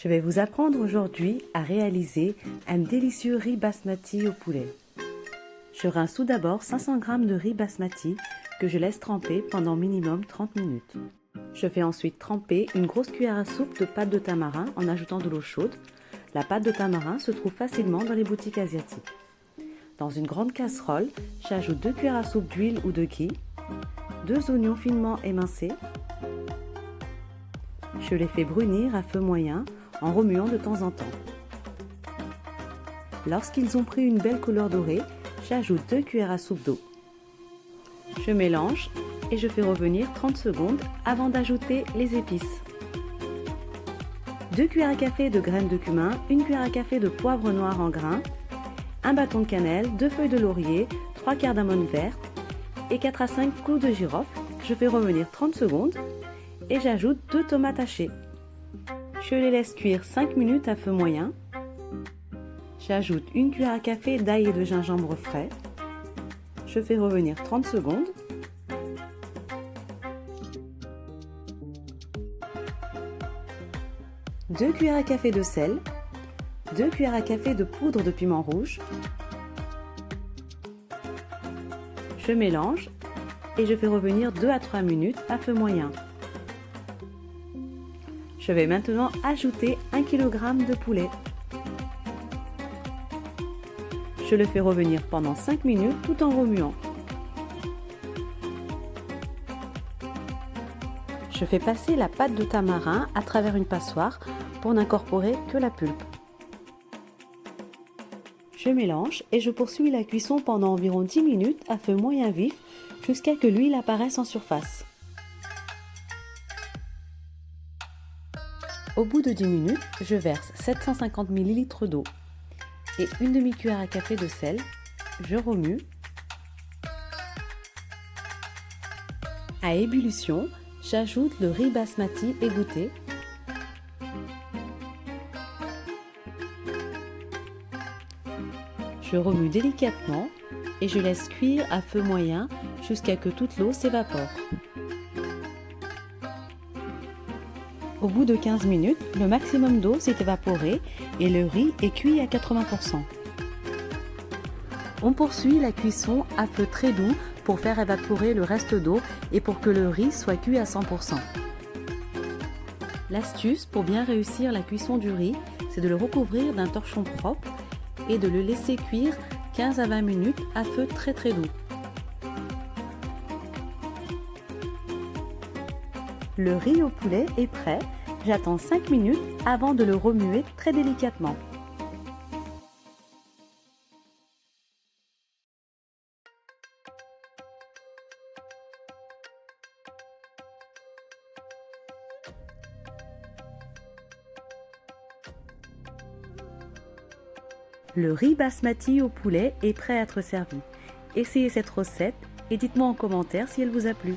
Je vais vous apprendre aujourd'hui à réaliser un délicieux riz basmati au poulet. Je rince tout d'abord 500 g de riz basmati que je laisse tremper pendant minimum 30 minutes. Je fais ensuite tremper une grosse cuillère à soupe de pâte de tamarin en ajoutant de l'eau chaude. La pâte de tamarin se trouve facilement dans les boutiques asiatiques. Dans une grande casserole, j'ajoute 2 cuillères à soupe d'huile ou de ghee, 2 oignons finement émincés. Je les fais brunir à feu moyen en remuant de temps en temps. Lorsqu'ils ont pris une belle couleur dorée, j'ajoute 2 cuillères à soupe d'eau. Je mélange et je fais revenir 30 secondes avant d'ajouter les épices. 2 cuillères à café de graines de cumin, 1 cuillère à café de poivre noir en grains, un bâton de cannelle, 2 feuilles de laurier, 3 quarts d'amande verte et 4 à 5 clous de girofle. Je fais revenir 30 secondes et j'ajoute 2 tomates hachées. Je les laisse cuire 5 minutes à feu moyen. J'ajoute 1 cuillère à café d'ail et de gingembre frais. Je fais revenir 30 secondes. Deux cuillères à café de sel, 2 cuillères à café de poudre de piment rouge. Je mélange et je fais revenir 2 à 3 minutes à feu moyen. Je vais maintenant ajouter 1 kg de poulet. Je le fais revenir pendant 5 minutes tout en remuant. Je fais passer la pâte de tamarin à travers une passoire pour n'incorporer que la pulpe. Je mélange et je poursuis la cuisson pendant environ 10 minutes à feu moyen vif jusqu'à que l'huile apparaisse en surface. Au bout de 10 minutes, je verse 750 ml d'eau et une demi-cuillère à café de sel. Je remue. À ébullition, j'ajoute le riz basmati égoutté. Je remue délicatement et je laisse cuire à feu moyen jusqu'à ce que toute l'eau s'évapore. Au bout de 15 minutes, le maximum d'eau s'est évaporé et le riz est cuit à 80%. On poursuit la cuisson à feu très doux pour faire évaporer le reste d'eau et pour que le riz soit cuit à 100%. L'astuce pour bien réussir la cuisson du riz, c'est de le recouvrir d'un torchon propre et de le laisser cuire 15 à 20 minutes à feu très doux. Le riz au poulet est prêt. J'attends 5 minutes avant de le remuer très délicatement. Le riz basmati au poulet est prêt à être servi. Essayez cette recette et dites-moi en commentaire si elle vous a plu.